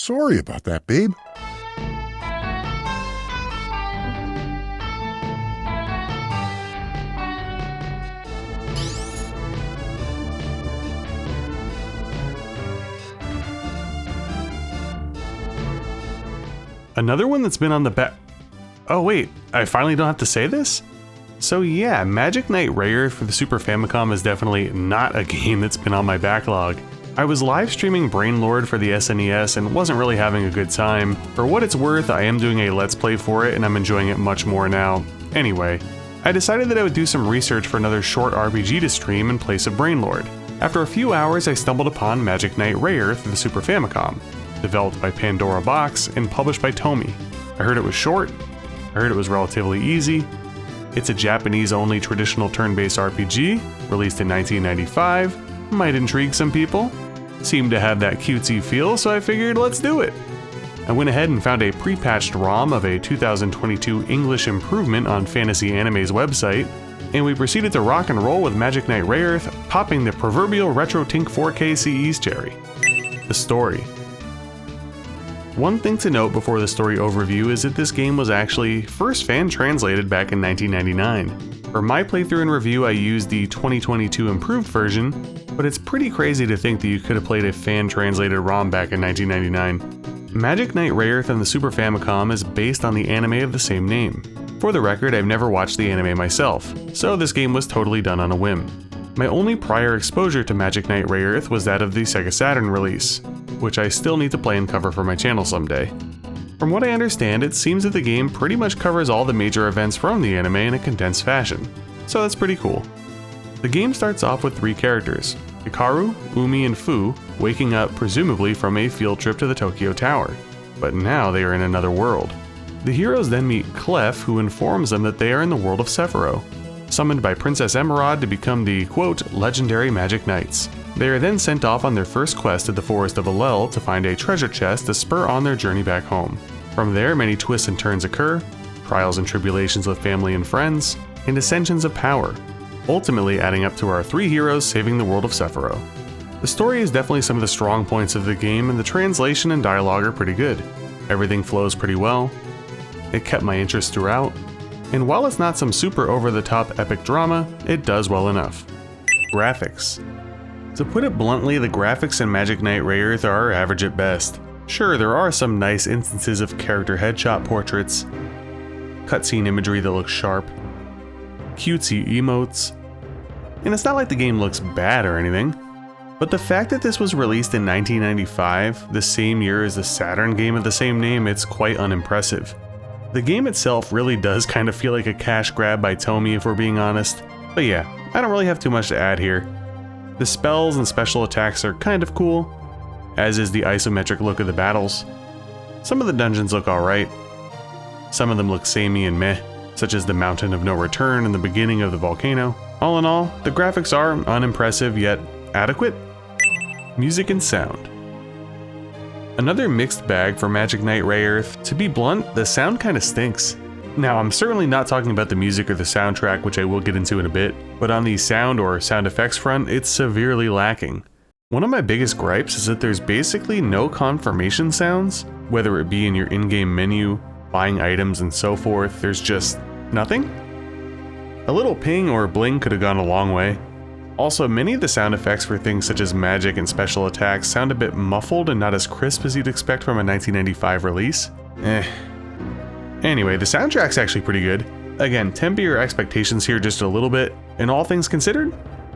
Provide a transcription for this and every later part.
Sorry about that, babe. Another one that's been on the back. Oh wait, I finally don't have to say this? So yeah, Magic Knight Rayearth for the Super Famicom is definitely not a game that's been on my backlog. I was live streaming Brainlord for the SNES and wasn't really having a good time. For what it's worth, I am doing a Let's Play for it and I'm enjoying it much more now. Anyway, I decided that I would do some research for another short RPG to stream in place of Brainlord. After a few hours, I stumbled upon Magic Knight Rayearth for the Super Famicom, developed by Pandora Box and published by Tomy. I heard it was short, I heard it was relatively easy. It's a Japanese-only traditional turn-based RPG, released in 1995, might intrigue some people. Seemed to have that cutesy feel, so I figured let's do it. I went ahead and found a pre-patched ROM of a 2022 English improvement on Fantasy Anime's website, and we proceeded to rock and roll with Magic Knight Rayearth, popping the proverbial RetroTink 4K CE's cherry. The story. One thing to note before the story overview is that this game was actually first fan translated back in 1999. For my playthrough and review, I used the 2022 improved version, but it's pretty crazy to think that you could have played a fan translated ROM back in 1999. Magic Knight Rayearth on the Super Famicom is based on the anime of the same name. For the record, I've never watched the anime myself, so this game was totally done on a whim. My only prior exposure to Magic Knight Rayearth was that of the Sega Saturn release, which I still need to play and cover for my channel someday. From what I understand, it seems that the game pretty much covers all the major events from the anime in a condensed fashion, so that's pretty cool. The game starts off with 3 characters, Hikaru, Umi, and Fu, waking up presumably from a field trip to the Tokyo Tower, but now they are in another world. The heroes then meet Clef, who informs them that they are in the world of Sephiroth, summoned by Princess Emerald to become the, quote, legendary Magic Knights. They are then sent off on their first quest to the Forest of Alel to find a treasure chest to spur on their journey back home. From there, many twists and turns occur, trials and tribulations with family and friends, and ascensions of power, ultimately adding up to our 3 heroes saving the world of Sephiroth. The story is definitely some of the strong points of the game, and the translation and dialogue are pretty good. Everything flows pretty well, it kept my interest throughout, and while it's not some super over-the-top epic drama, it does well enough. Graphics. To put it bluntly, the graphics in Magic Knight Rayearth are average at best. Sure, there are some nice instances of character headshot portraits, cutscene imagery that looks sharp, cutesy emotes, and it's not like the game looks bad or anything, but the fact that this was released in 1995, the same year as the Saturn game of the same name, it's quite unimpressive. The game itself really does kind of feel like a cash grab by Tomy if we're being honest, but yeah, I don't really have too much to add here. The spells and special attacks are kind of cool, as is the isometric look of the battles. Some of the dungeons look alright. Some of them look samey and meh, such as the Mountain of No Return and the beginning of the volcano. All in all, the graphics are unimpressive yet adequate. Music and sound. Another mixed bag for Magic Knight Rayearth. To be blunt, the sound kinda stinks. Now, I'm certainly not talking about the music or the soundtrack, which I will get into in a bit, but on the sound or sound effects front, it's severely lacking. One of my biggest gripes is that there's basically no confirmation sounds, whether it be in your in-game menu, buying items, and so forth. There's just nothing. A little ping or bling could have gone a long way. Also, many of the sound effects for things such as magic and special attacks sound a bit muffled and not as crisp as you'd expect from a 1995 release. Anyway, the soundtrack's actually pretty good. Again, temper your expectations here just a little bit, and all things considered,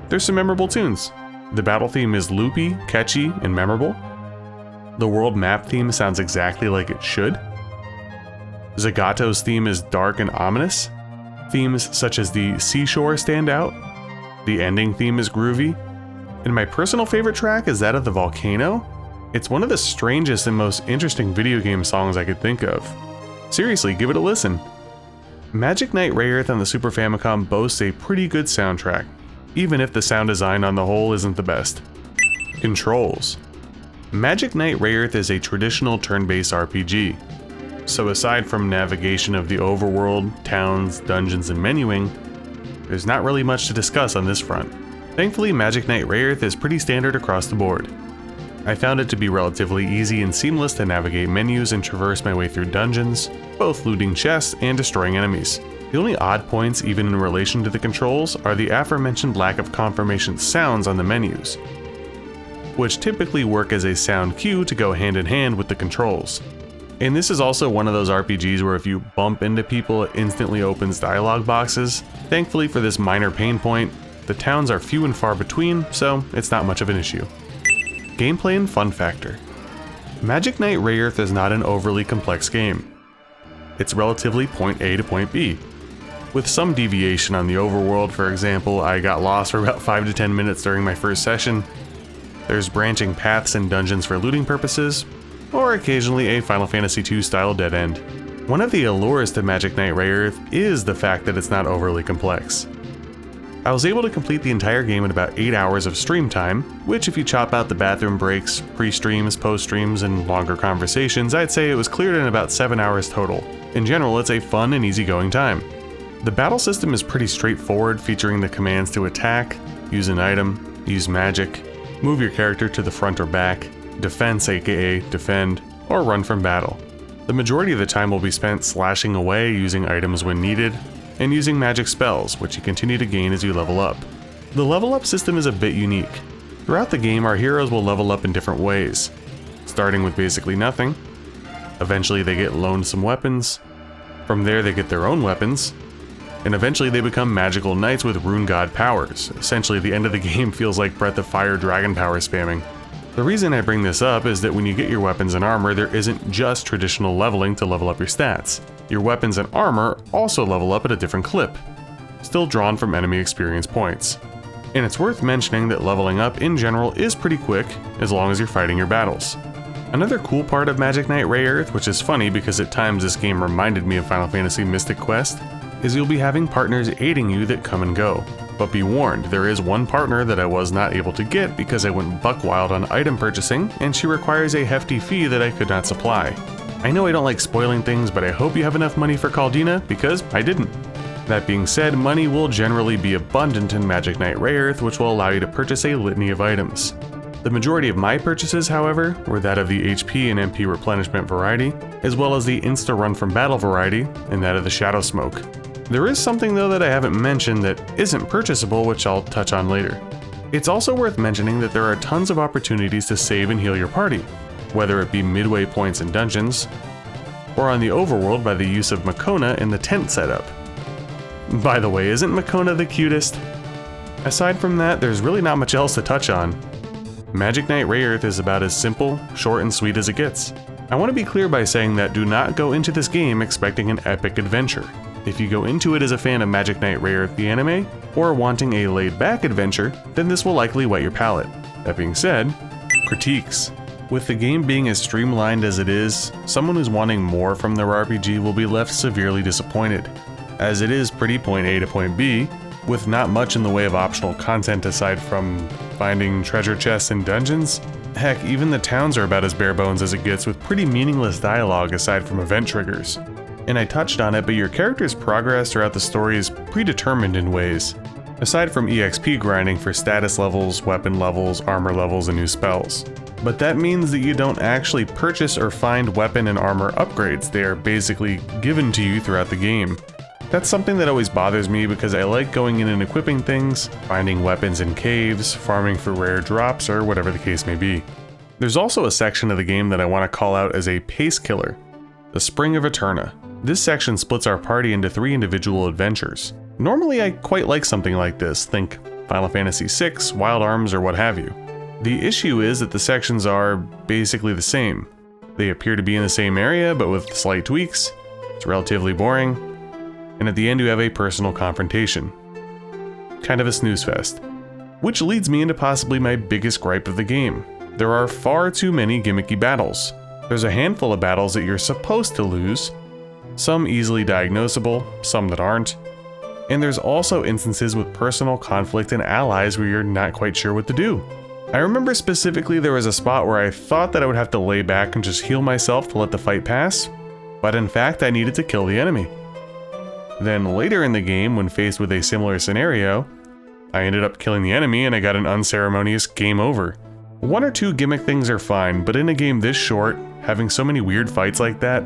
there's some memorable tunes. The battle theme is loopy, catchy, and memorable. The world map theme sounds exactly like it should. Zagato's theme is dark and ominous. Themes such as the seashore stand out. The ending theme is groovy. And my personal favorite track is that of the volcano. It's one of the strangest and most interesting video game songs I could think of. Seriously, give it a listen. Magic Knight Rayearth on the Super Famicom boasts a pretty good soundtrack, even if the sound design on the whole isn't the best. Controls. Magic Knight Rayearth is a traditional turn-based RPG. So aside from navigation of the overworld, towns, dungeons, and menuing, there's not really much to discuss on this front. Thankfully, Magic Knight Rayearth is pretty standard across the board. I found it to be relatively easy and seamless to navigate menus and traverse my way through dungeons, both looting chests and destroying enemies. The only odd points, even in relation to the controls, are the aforementioned lack of confirmation sounds on the menus, which typically work as a sound cue to go hand in hand with the controls. And this is also one of those RPGs where if you bump into people, it instantly opens dialogue boxes. Thankfully for this minor pain point, the towns are few and far between, so it's not much of an issue. Gameplay and fun factor. Magic Knight Rayearth is not an overly complex game. It's relatively point A to point B. With some deviation on the overworld, for example, I got lost for about 5 to 10 minutes during my first session. There's branching paths and dungeons for looting purposes, or occasionally a Final Fantasy II style dead end. One of the allures to Magic Knight Rayearth is the fact that it's not overly complex. I was able to complete the entire game in about 8 hours of stream time, which if you chop out the bathroom breaks, pre-streams, post-streams, and longer conversations, I'd say it was cleared in about 7 hours total. In general, it's a fun and easygoing time. The battle system is pretty straightforward, featuring the commands to attack, use an item, use magic, move your character to the front or back, defense aka defend, or run from battle. The majority of the time will be spent slashing away using items when needed, and using magic spells, which you continue to gain as you level up. The level up system is a bit unique. Throughout the game, our heroes will level up in different ways, starting with basically nothing. Eventually they get loaned some weapons, from there they get their own weapons, and eventually they become magical knights with rune god powers. Essentially the end of the game feels like Breath of Fire dragon power spamming. The reason I bring this up is that when you get your weapons and armor, there isn't just traditional leveling to level up your stats. Your weapons and armor also level up at a different clip, still drawn from enemy experience points. And it's worth mentioning that leveling up in general is pretty quick, as long as you're fighting your battles. Another cool part of Magic Knight Rayearth, which is funny because at times this game reminded me of Final Fantasy Mystic Quest, is you'll be having partners aiding you that come and go. But be warned, there is one partner that I was not able to get because I went buck wild on item purchasing, and she requires a hefty fee that I could not supply. I know I don't like spoiling things, but I hope you have enough money for Caldina, because I didn't. That being said, money will generally be abundant in Magic Knight Rayearth, which will allow you to purchase a litany of items. The majority of my purchases, however, were that of the HP and MP replenishment variety, as well as the insta-run from battle variety, and that of the Shadow Smoke. There is something though that I haven't mentioned that isn't purchasable, which I'll touch on later. It's also worth mentioning that there are tons of opportunities to save and heal your party, whether it be midway points in dungeons, or on the overworld by the use of Makona in the tent setup. By the way, isn't Makona the cutest? Aside from that, there's really not much else to touch on. Magic Knight Rayearth is about as simple, short, and sweet as it gets. I want to be clear by saying that do not go into this game expecting an epic adventure. If you go into it as a fan of Magic Knight Rayearth the anime, or wanting a laid-back adventure, then this will likely whet your palate. That being said, critiques. With the game being as streamlined as it is, someone who's wanting more from their RPG will be left severely disappointed, as it is pretty point A to point B, with not much in the way of optional content aside from finding treasure chests and dungeons. Heck, even the towns are about as bare bones as it gets, with pretty meaningless dialogue aside from event triggers. And I touched on it, but your character's progress throughout the story is predetermined in ways, aside from EXP grinding for status levels, weapon levels, armor levels, and new spells. But that means that you don't actually purchase or find weapon and armor upgrades. They are basically given to you throughout the game. That's something that always bothers me because I like going in and equipping things, finding weapons in caves, farming for rare drops, or whatever the case may be. There's also a section of the game that I want to call out as a pace killer, the Spring of Eterna. This section splits our party into 3 individual adventures. Normally I quite like something like this, think Final Fantasy VI, Wild Arms, or what have you. The issue is that the sections are basically the same. They appear to be in the same area, but with slight tweaks. It's relatively boring, and at the end you have a personal confrontation. Kind of a snooze fest. Which leads me into possibly my biggest gripe of the game. There are far too many gimmicky battles. There's a handful of battles that you're supposed to lose, some easily diagnosable, some that aren't, and there's also instances with personal conflict and allies where you're not quite sure what to do. I remember specifically there was a spot where I thought that I would have to lay back and just heal myself to let the fight pass, but in fact I needed to kill the enemy. Then later in the game, when faced with a similar scenario, I ended up killing the enemy and I got an unceremonious game over. One or two gimmick things are fine, but in a game this short, having so many weird fights like that,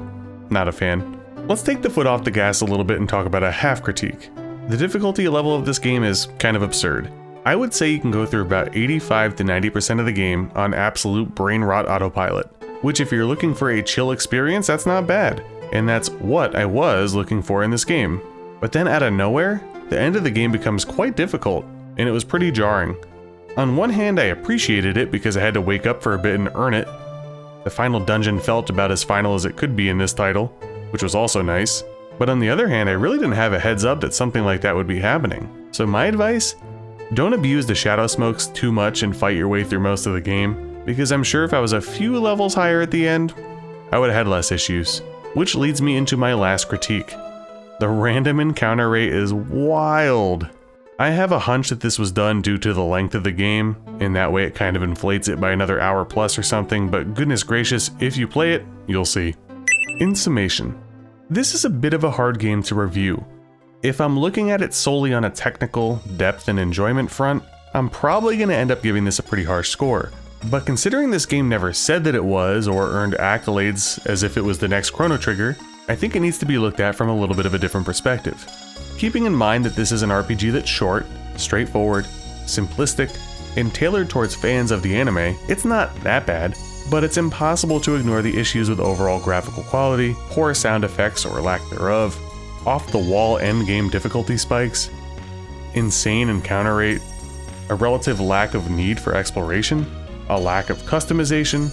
not a fan. Let's take the foot off the gas a little bit and talk about a half critique. The difficulty level of this game is kind of absurd. I would say you can go through about 85 to 90% of the game on absolute brain rot autopilot, which if you're looking for a chill experience, that's not bad. And that's what I was looking for in this game. But then out of nowhere, the end of the game becomes quite difficult, and it was pretty jarring. On one hand, I appreciated it because I had to wake up for a bit and earn it. The final dungeon felt about as final as it could be in this title, which was also nice. But on the other hand, I really didn't have a heads up that something like that would be happening. So my advice? Don't abuse the shadow smokes too much and fight your way through most of the game, because I'm sure if I was a few levels higher at the end, I would have had less issues. Which leads me into my last critique. The random encounter rate is wild. I have a hunch that this was done due to the length of the game, and that way it kind of inflates it by another hour plus or something, but goodness gracious, if you play it, you'll see. In summation, this is a bit of a hard game to review. If I'm looking at it solely on a technical, depth, and enjoyment front, I'm probably going to end up giving this a pretty harsh score. But considering this game never said that it was, or earned accolades as if it was the next Chrono Trigger, I think it needs to be looked at from a little bit of a different perspective. Keeping in mind that this is an RPG that's short, straightforward, simplistic, and tailored towards fans of the anime, it's not that bad, but it's impossible to ignore the issues with overall graphical quality, poor sound effects or lack thereof, off-the-wall endgame difficulty spikes, insane encounter rate, a relative lack of need for exploration, a lack of customization,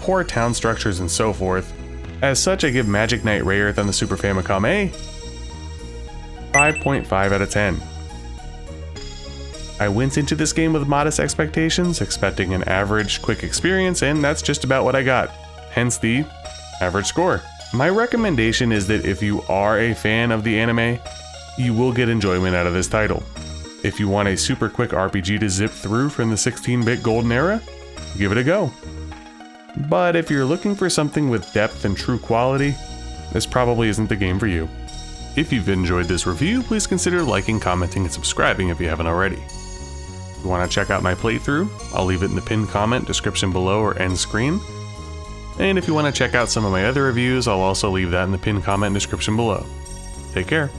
poor town structures, and so forth. As such, I give Magic Knight Rayearth on the Super Famicom a 5.5 out of 10. I went into this game with modest expectations, expecting an average, quick experience, and that's just about what I got, hence the average score. My recommendation is that if you are a fan of the anime, you will get enjoyment out of this title. If you want a super quick RPG to zip through from the 16-bit golden era, give it a go. But if you're looking for something with depth and true quality, this probably isn't the game for you. If you've enjoyed this review, please consider liking, commenting, and subscribing if you haven't already. If you want to check out my playthrough, I'll leave it in the pinned comment, description below, or end screen. And if you want to check out some of my other reviews, I'll also leave that in the pinned comment description below. Take care.